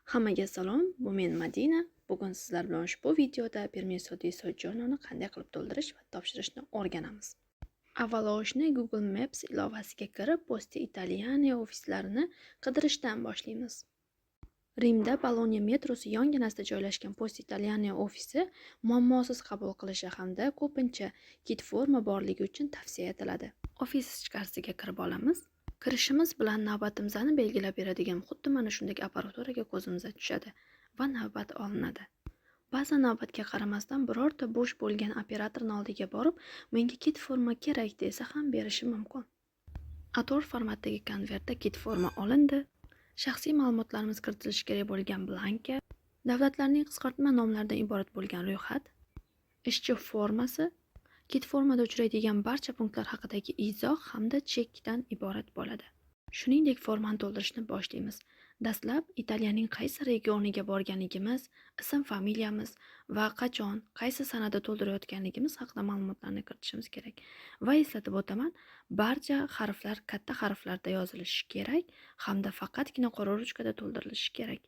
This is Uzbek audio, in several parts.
Hammaga salom, bu men Madina. Bugun sizlar bilan ushbu videoda Permesso di Soggiorno'ni qanday qilib to'ldirish va topshirishni o'rganamiz. Avvalo ishni Google Maps ilovasiga kirib, Poste Italiane ofislarini qidirishdan boshlaymiz. Rimda Bologna metrosi yonginasida joylashgan Poste Italiane ofisi muammosiz qabul qilishi hamda ko'pincha kit forma borligi uchun tavsiya etiladi. Ofis ichkarisiga kirib olamiz. Kirishimiz bilan navbatimizni belgilab beradigan xuddi mana shunday apparaturaga ko'zimiz tushadi va navbat olinadi. Ba'zan navbatga qaramasdan birorta bo'sh bo'lgan operatorning oldiga borib, menga kit forma kerak desa ham berishi mumkin. A4 formatdagi konvertda kit forma olindi. Shaxsiy ma'lumotlarimiz kiritilishi kerak bo'lgan blanka, davlatlarning qisqartma nomlaridan iborat bo'lgan ro'yxat, ishchi formasi, kit formada uchraydigan barcha punktlar haqidagi izoh hamda chekdan iborat bo'ladi. Shuningdek, formani to'ldirishni boshlaymiz. Dastlab Italiyaning qaysi regioniga borganligimiz, ism-familiyamiz va qachon, qaysi sanada to'ldirayotganligimiz haqida ma'lumotlarni kiritishimiz kerak. Va eslatib o'taman, barcha harflar katta harflarda yozilishi kerak hamda faqatgina qora ruchkada to'ldirilishi kerak.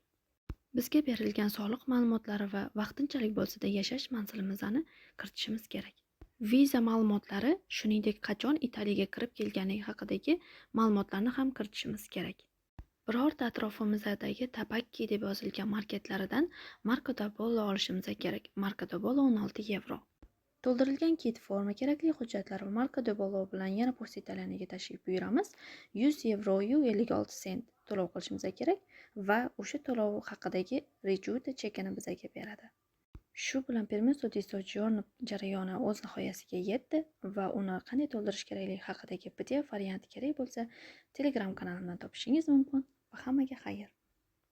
Bizga berilgan soliq ma'lumotlari va vaqtinchalik bo'lsa-da yashash manzilimizni kiritishimiz kerak. Viza ma'lumotlari, shuningdek qachon Italiyaga kirib kelganligi haqidagi ma'lumotlarni ham kiritishimiz kerak. Birorta atrofimizdagi tabakki deb yozilgan marketlaridan Marco da Bollo olishimiz kerak. Marco da Bollo 16 yevro. To'ldirilgan kit forma, kerakli hujjatlar va Marco da Bollo bilan yana Poste Italianaga tashrif buyuramiz. 100 yevroyu 56 sent to'lov qilishimiz kerak va o'sha to'lov haqidagi rejuta chekini bizga beradi. Shu bilan Permesso di Soggiorno jarayoni o'z nihoyasiga yetdi va uni qanday to'ldirish kerakligi haqidagi PDF varianti kerak bo'lsa, Telegram kanalimdan topishingiz mumkin va hammaga xayr.